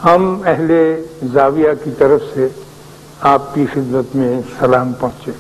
ہم اہل زاویہ کی طرف سے آپ کی خدمت میں سلام پہنچے۔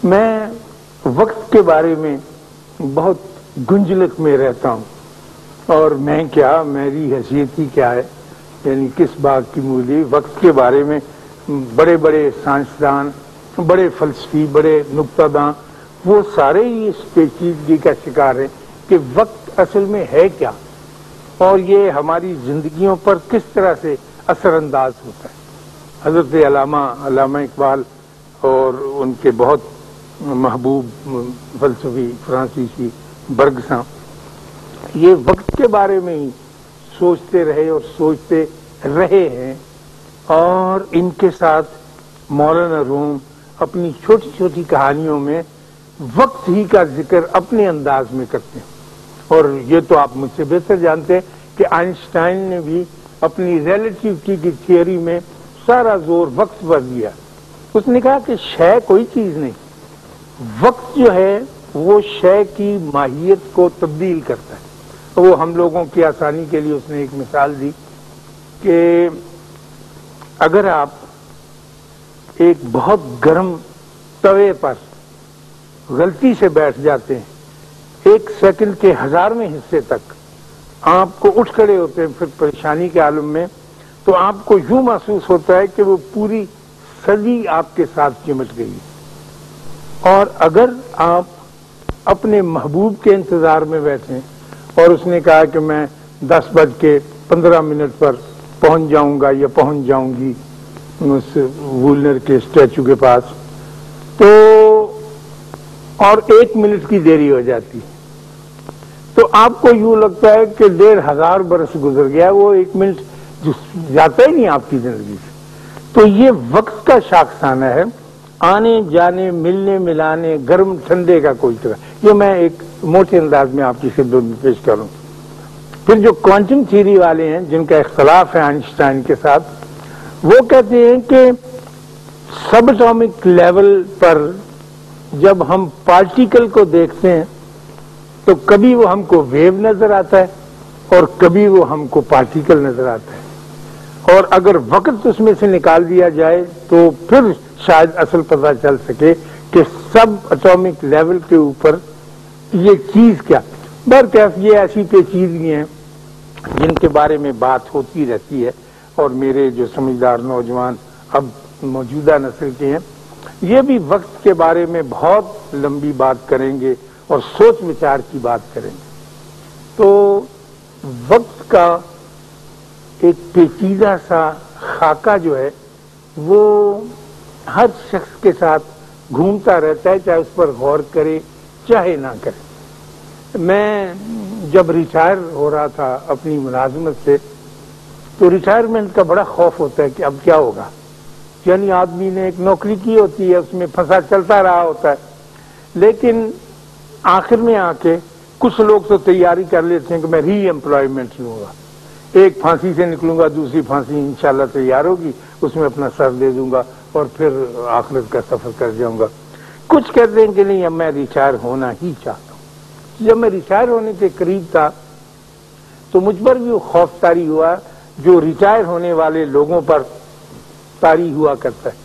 میں وقت کے بارے میں بہت گنجلک میں رہتا ہوں، اور میں کیا، میری حیثیت ہی کیا ہے، یعنی کس بات کی مولی۔ وقت کے بارے میں بڑے بڑے سائنسدان، بڑے فلسفی، بڑے نکتہ داں، وہ سارے ہی اس پیچیدگی کا شکار ہیں کہ وقت اصل میں ہے کیا، اور یہ ہماری زندگیوں پر کس طرح سے اثر انداز ہوتا ہے۔ حضرت علامہ اقبال اور ان کے بہت محبوب فلسفی فرانسیسی برگساں یہ وقت کے بارے میں ہی سوچتے رہے اور سوچتے رہے ہیں، اور ان کے ساتھ مولانا روم اپنی چھوٹی چھوٹی کہانیوں میں وقت ہی کا ذکر اپنے انداز میں کرتے ہیں۔ اور یہ تو آپ مجھ سے بہتر جانتے ہیں کہ آئنسٹائن نے بھی اپنی ریلیٹیوٹی کی تھیوری میں سارا زور وقت پر دیا۔ اس نے کہا کہ شے کوئی چیز نہیں، وقت جو ہے وہ شے کی ماہیت کو تبدیل کرتا ہے۔ وہ ہم لوگوں کی آسانی کے لیے اس نے ایک مثال دی کہ اگر آپ ایک بہت گرم توے پر غلطی سے بیٹھ جاتے ہیں، 1 سیکنڈ کے 1000ویں حصے تک آپ کو اٹھ کھڑے ہوتے ہیں پھر پریشانی کے عالم میں، تو آپ کو یوں محسوس ہوتا ہے کہ وہ پوری صدی آپ کے ساتھ چمٹ گئی۔ اور اگر آپ اپنے محبوب کے انتظار میں بیٹھیں اور اس نے کہا کہ میں 10:15 پر پہنچ جاؤں گا یا پہنچ جاؤں گی اس وولنر کے اسٹیچو کے پاس، تو اور 1 منٹ کی دیری ہو جاتی تو آپ کو یوں لگتا ہے کہ 1500 برس گزر گیا، وہ 1 منٹ جاتا ہی نہیں آپ کی زندگی سے۔ تو یہ وقت کا شاخسانہ ہے، آنے جانے، ملنے ملانے، گرم ٹھنڈے کا کوئی طرح۔ یہ میں ایک موٹے انداز میں آپ کی خدمت میں پیش کروں۔ پھر جو کوانٹم تھیوری والے ہیں جن کا اختلاف ہے آئنسٹائن کے ساتھ، وہ کہتے ہیں کہ سب اٹامک لیول پر جب ہم پارٹیکل کو دیکھتے ہیں تو کبھی وہ ہم کو ویو نظر آتا ہے اور کبھی وہ ہم کو پارٹیکل نظر آتا ہے، اور اگر وقت اس میں سے نکال دیا جائے تو پھر شاید اصل پتہ چل سکے کہ سب اٹامک لیول کے اوپر یہ چیز کیا۔ برکیف یہ ایسی پیچیدگی ہیں جن کے بارے میں بات ہوتی رہتی ہے، اور میرے جو سمجھدار نوجوان اب موجودہ نسل کے ہیں یہ بھی وقت کے بارے میں بہت لمبی بات کریں گے اور سوچ وچار کی بات کریں گے۔ تو وقت کا ایک پیچیدہ سا خاکہ جو ہے وہ ہر شخص کے ساتھ گھومتا رہتا ہے، چاہے اس پر غور کرے چاہے نہ کرے۔ میں جب ریٹائر ہو رہا تھا اپنی ملازمت سے تو ریٹائرمنٹ کا بڑا خوف ہوتا ہے کہ اب کیا ہوگا، یعنی آدمی نے ایک نوکری کی ہوتی ہے، اس میں پھنسا چلتا رہا ہوتا ہے، لیکن آخر میں آ کے کچھ لوگ تو تیاری کر لیتے ہیں کہ میں ری ایمپلائمنٹ لوں گا، ایک پھانسی سے نکلوں گا، دوسری پھانسی انشاءاللہ تیار ہوگی، اس میں اپنا سر دے دوں گا اور پھر آخرت کا سفر کر جاؤں گا۔ کچھ کہتے ہیں کہ نہیں، اب میں ریٹائر ہونا ہی چاہتا ہوں۔ جب میں ریٹائر ہونے کے قریب تھا تو مجھ پر بھی وہ خوف طاری ہوا جو ریٹائر ہونے والے لوگوں پر طاری ہوا کرتا ہے۔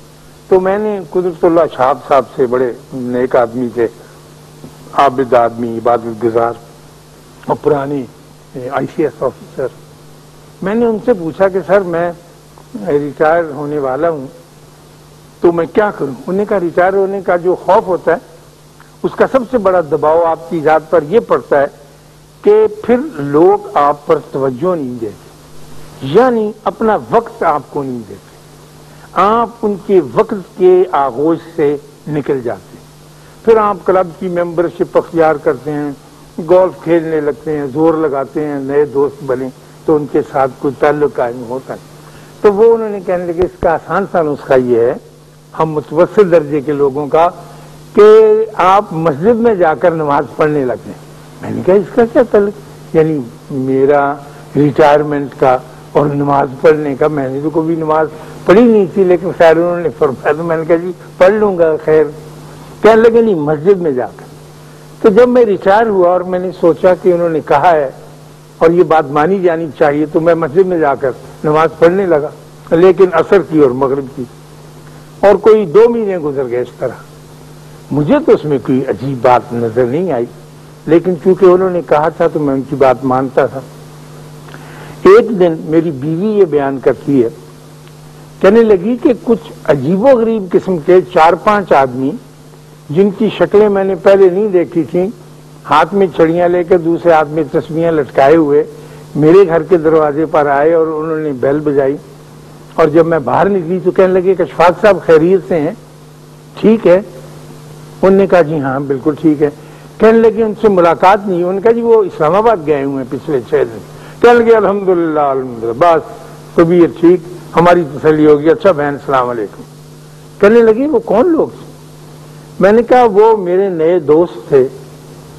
تو میں نے قدرت اللہ شہاب صاحب سے، بڑے نیک آدمی تھے، عابد آدمی، عبادت گزار اور پرانے ICS آفیسر، میں نے ان سے پوچھا کہ سر میں ریٹائر ہونے والا ہوں تو میں کیا کروں؟ انہوں نے کہا ریٹائر ہونے کا جو خوف ہوتا ہے اس کا سب سے بڑا دباؤ آپ کی ذات پر یہ پڑتا ہے کہ پھر لوگ آپ پر توجہ نہیں دیتے، یعنی اپنا وقت آپ کو نہیں دیتے، آپ ان کے وقت کے آغوش سے نکل جاتے ہیں۔ پھر آپ کلب کی ممبرشپ اختیار کرتے ہیں، گولف کھیلنے لگتے ہیں، زور لگاتے ہیں نئے دوست بنے تو ان کے ساتھ کوئی تعلق قائم ہوتا ہے۔ تو وہ انہوں نے کہنے لگے اس کا آسان سا نسخہ یہ ہے ہم متوسط درجے کے لوگوں کا کہ آپ مسجد میں جا کر نماز پڑھنے لگیں۔ میں نے کہا اس کا کیا تعلق، یعنی میرا ریٹائرمنٹ کا اور نماز پڑھنے کا؟ میں نے تو کبھی نماز پڑھی نہیں تھی، لیکن خیر انہوں نے فرمایا تو میں نے کہا جی پڑھ لوں گا۔ خیر کہنے لگے نہیں، مسجد میں جا کر۔ تو جب میں ریٹائر ہوا اور میں نے سوچا کہ انہوں نے کہا ہے اور یہ بات مانی جانی چاہیے، تو میں مسجد میں جا کر نماز پڑھنے لگا، لیکن عصر کی اور مغرب کی، اور کوئی 2 مہینے گزر گئے اس طرح۔ مجھے تو اس میں کوئی عجیب بات نظر نہیں آئی، لیکن چونکہ انہوں نے کہا تھا تو میں ان کی بات مانتا تھا۔ ایک دن میری بیوی یہ بیان کرتی ہے، کہنے لگی کہ کچھ عجیب و غریب قسم کے 4-5 آدمی جن کی شکلیں میں نے پہلے نہیں دیکھی تھیں، ہاتھ میں چھڑیاں لے کر دوسرے ہاتھ میں تسبیحاں لٹکائے ہوئے میرے گھر کے دروازے پر آئے اور انہوں نے بیل بجائی، اور جب میں باہر نکلی تو کہنے لگے کہ اشفاق صاحب خیریت سے ہیں؟ ٹھیک ہے؟ انہوں نے کہا جی ہاں بالکل ٹھیک ہے۔ کہنے لگے ان سے ملاقات نہیں، انہوں نے کہا جی وہ اسلام آباد گئے ہوئے ہیں پچھلے 6 دن۔ کہنے لگے الحمدللہ الحمدللہ، بس طبیعت ٹھیک، ہماری تسلی ہوگی۔ اچھا بہن السلام علیکم۔ کہنے لگی وہ کون لوگ تھے؟ میں نے کہا وہ میرے نئے دوست تھے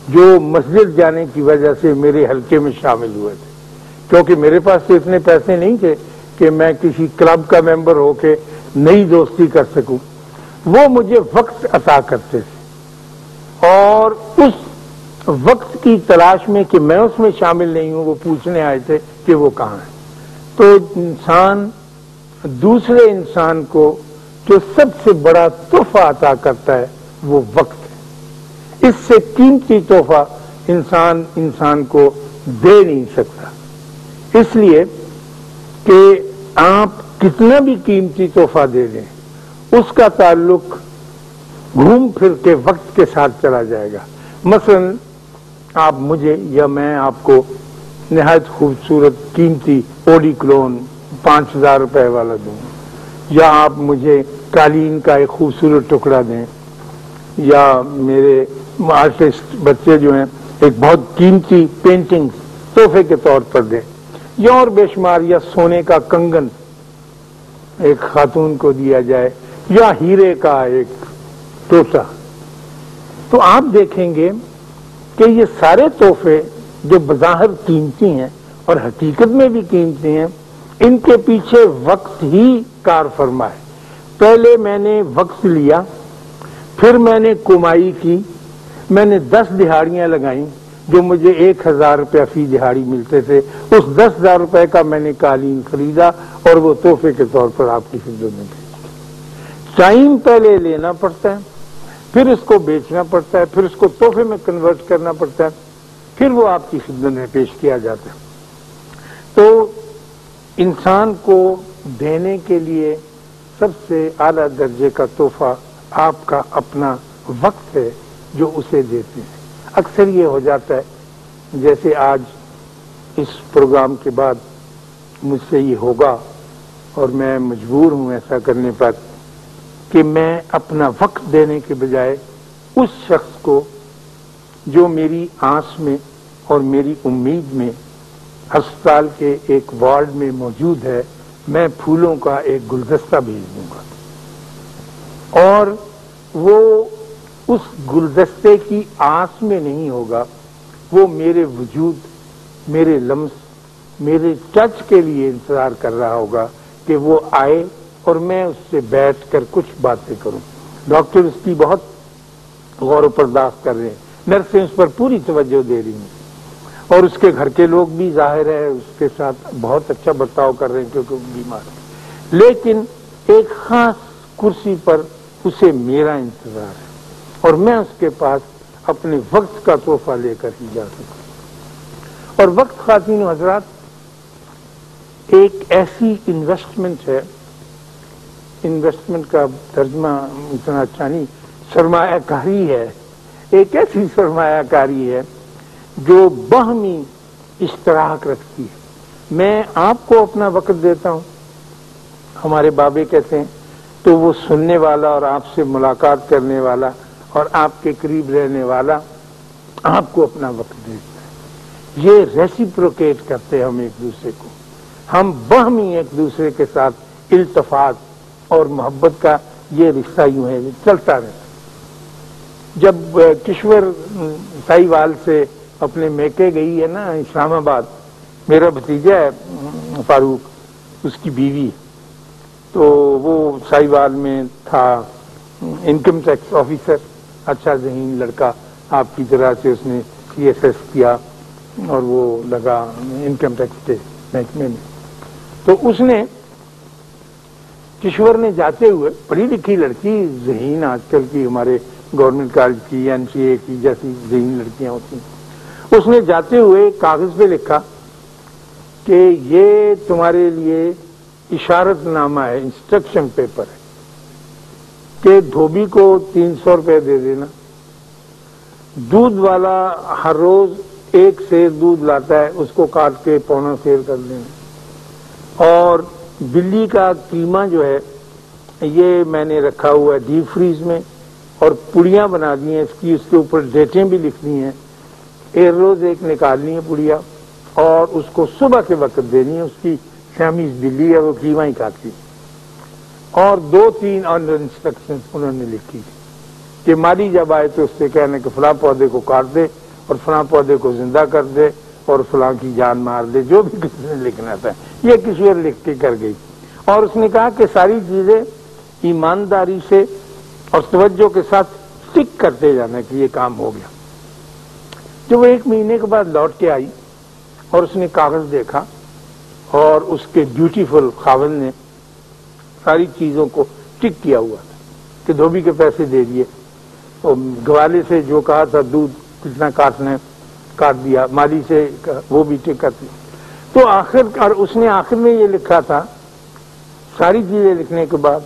جو مسجد جانے کی وجہ سے میرے حلقے میں شامل ہوئے تھے، کیونکہ میرے پاس تو اتنے پیسے نہیں تھے کہ میں کسی کلب کا ممبر ہو کے نئی دوستی کر سکوں۔ وہ مجھے وقت عطا کرتے تھے، اور اس وقت کی تلاش میں کہ میں اس میں شامل نہیں ہوں، وہ پوچھنے آئے تھے کہ وہ کہاں ہیں۔ تو انسان دوسرے انسان کو جو سب سے بڑا تحفہ عطا کرتا ہے وہ وقت ہے۔ اس سے قیمتی تحفہ انسان کو دے نہیں سکتا، اس لیے کہ آپ کتنا بھی قیمتی تحفہ دے دیں اس کا تعلق گھوم پھر کے وقت کے ساتھ چلا جائے گا۔ مثلا آپ مجھے یا میں آپ کو نہایت خوبصورت قیمتی اوڈی کلون 5000 روپے والا دوں، یا آپ مجھے قالین کا ایک خوبصورت ٹکڑا دیں، یا میرے آرٹسٹ بچے جو ہیں ایک بہت قیمتی پینٹنگ تحفے کے طور پر دیں، یا اور بے شمار، یا سونے کا کنگن ایک خاتون کو دیا جائے، یا ہیرے کا ایک ٹوٹا، تو آپ دیکھیں گے کہ یہ سارے تحفے جو بظاہر قیمتی ہیں اور حقیقت میں بھی قیمتی ہیں، ان کے پیچھے وقت ہی کار فرما ہے۔ پہلے میں نے وقت لیا، پھر میں نے کمائی کی، میں نے 10 دہاڑیاں لگائیں جو مجھے 1000 روپیہ فی دہاڑی ملتے تھے، اس 10,000 روپے کا میں نے قالین خریدا اور وہ تحفے کے طور پر آپ کی خدمت میں بھیجا۔ ٹائم پہلے لینا پڑتا ہے، پھر اس کو بیچنا پڑتا ہے، پھر اس کو تحفے میں کنورٹ کرنا پڑتا ہے، پھر وہ آپ کی خدمت میں پیش کیا جاتا ہے۔ تو انسان کو دینے کے لیے سب سے اعلیٰ درجے کا تحفہ آپ کا اپنا وقت ہے جو اسے دیتے ہیں۔ اکثر یہ ہو جاتا ہے، جیسے آج اس پروگرام کے بعد مجھ سے یہ ہوگا اور میں مجبور ہوں ایسا کرنے پر، کہ میں اپنا وقت دینے کے بجائے اس شخص کو جو میری آس میں اور میری امید میں ہسپتال کے ایک وارڈ میں موجود ہے، میں پھولوں کا ایک گلدستہ بھیج دوں گا، اور وہ اس گلدستے کی آس میں نہیں ہوگا، وہ میرے وجود، میرے لمس، میرے ٹچ کے لیے انتظار کر رہا ہوگا کہ وہ آئے اور میں اس سے بیٹھ کر کچھ باتیں کروں۔ ڈاکٹر اس کی بہت غور و پرداخت کر رہے ہیں، نرسیں اس پر پوری توجہ دے رہی ہیں، اور اس کے گھر کے لوگ بھی ظاہر ہے اس کے ساتھ بہت اچھا برتاؤ کر رہے ہیں کیونکہ وہ بیمار ہے، لیکن ایک خاص کرسی پر اسے میرا انتظار ہے، اور میں اس کے پاس اپنے وقت کا تحفہ لے کر ہی جا سکوں۔ اور وقت، خواتین و حضرات، ایک ایسی انویسٹمنٹ ہے، انویسٹمنٹ کا ترجمہ اتنا اچھا نہیں، سرمایہ کاری ہے، ایک ایسی سرمایہ کاری ہے جو باہمی اشتراک رکھتی ہے۔ میں آپ کو اپنا وقت دیتا ہوں، ہمارے بابے کہتے ہیں، تو وہ سننے والا اور آپ سے ملاقات کرنے والا اور آپ کے قریب رہنے والا آپ کو اپنا وقت دیتا ہے۔ یہ ریسیپروکیٹ کرتے ہم ایک دوسرے کو، ہم باہمی ایک دوسرے کے ساتھ التفات اور محبت کا یہ رشتہ یوں ہے چلتا رہتا۔ جب کشور سائیوال سے اپنے میکے گئی ہے نا اسلام آباد، میرا بھتیجا ہے فاروق، اس کی بیوی، تو وہ سائیوال میں تھا انکم ٹیکس آفیسر، اچھا ذہین لڑکا، آپ کی طرح سے اس نے CSS کیا اور وہ لگا انکم ٹیکس کے محکمے میں. تو اس نے کشور نے جاتے ہوئے، پڑھی لکھی لڑکی، ذہین آج کل کی ہمارے گورنمنٹ کالج کی NCA کی جیسی ذہین لڑکیاں ہوتی ہیں، اس نے جاتے ہوئے کاغذ پہ لکھا کہ یہ تمہارے لیے اشارت نامہ ہے، انسٹرکشن پیپر ہے کہ دھوبی کو 300 روپے دے دینا، دودھ والا ہر روز 1 سیر دودھ لاتا ہے، اس کو کاٹ کے 1.25 سیر کر دینا، اور بلی کا قیمہ جو ہے یہ میں نے رکھا ہوا ہے ڈیپ فریز میں، اور پڑیاں بنا دی ہیں اس کی، اس کے اوپر ڈیٹیں بھی لکھنی ہیں، روز ایک نکالنی ہے پڑیا اور اس کو صبح کے وقت دینی ہے، اس کی شامیز بلی ہے وہ قیمہ ہی کھاتی، اور 2-3 اور انسٹرکشن انہوں نے لکھی کہ مالی جب آئے تو اس سے کہنے کہ فلاں پودے کو کاٹ دے اور فلاں پودے کو زندہ کر دے اور فلاں کی جان مار دے، جو بھی کسی نے لکھنا تھا یہ کسی اور لکھ کے کر گئی. اور اس نے کہا کہ ساری چیزیں ایمانداری سے اور توجہ کے ساتھ ٹک کرتے جانا کہ یہ کام ہو گیا. جب وہ 1 مہینے کے بعد لوٹ کے آئی اور اس نے کاغذ دیکھا اور اس کے بیوٹیفل خاوند نے ساری چیزوں کو ٹک کیا ہوا تھا کہ دھوبی کے پیسے دے دیے، اور گوالے سے جو کہا تھا دودھ کتنا کاٹنا ہے کاٹ دیا، مالی سے وہ بھی ٹک کرتی. تو اور اس نے آخر میں یہ لکھا تھا ساری چیزیں لکھنے کے بعد،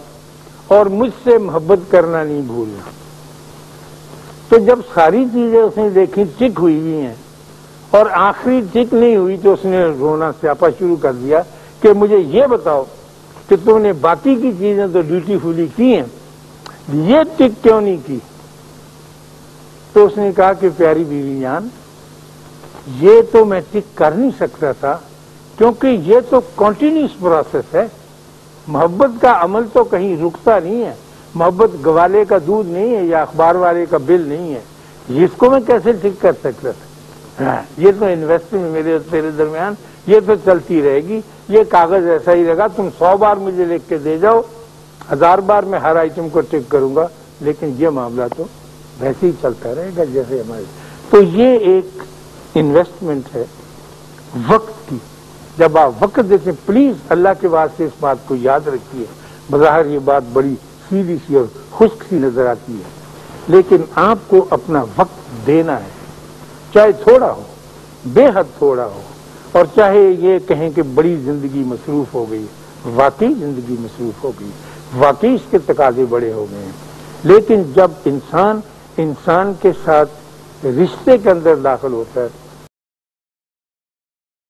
اور مجھ سے محبت کرنا نہیں بھولنا. تو جب ساری چیزیں اس نے دیکھی ٹک ہوئی ہوئی ہیں اور آخری ٹک نہیں ہوئی تو اس نے رونا سیاپا شروع کر دیا کہ مجھے یہ بتاؤ کہ تم نے باقی کی چیزیں تو ڈیوٹی فلی کی ہیں، یہ ٹک کیوں نہیں کی؟ تو اس نے کہا کہ پیاری بیوی جان، یہ تو میں ٹک کر نہیں سکتا تھا کیونکہ یہ تو کنٹینیوس پروسیس ہے، محبت کا عمل تو کہیں رکتا نہیں ہے، محبت گوالے کا دودھ نہیں ہے یا اخبار والے کا بل نہیں ہے، اس کو میں کیسے ٹھیک کر سکتا تھا؟ یہ تو انویسٹمنٹ میرے تیرے درمیان یہ تو چلتی رہے گی، یہ کاغذ ایسا ہی رہے گا، تم 100 بار مجھے لکھ کے دے جاؤ، 1000 بار میں ہر آئٹم کو ٹک کروں گا، لیکن یہ معاملہ تو ویسے ہی چلتا رہے گا جیسے ہمارے. تو یہ ایک انویسٹمنٹ ہے وقت کی. جب آپ وقت دیتے ہیں پلیز اللہ کے واسطے اس بات کو یاد رکھیے. بظاہر یہ بات بڑی سیدھی سی اور خشک سی نظر آتی ہے، لیکن آپ کو اپنا وقت دینا ہے، چاہے تھوڑا ہو، بے حد تھوڑا ہو، اور چاہے یہ کہیں کہ بڑی زندگی مصروف ہو گئی، واقعی زندگی مصروف ہو گئی، واقعی اس کے تقاضے بڑے ہو گئے ہیں. لیکن جب انسان کے ساتھ رشتے کے اندر داخل ہوتا ہے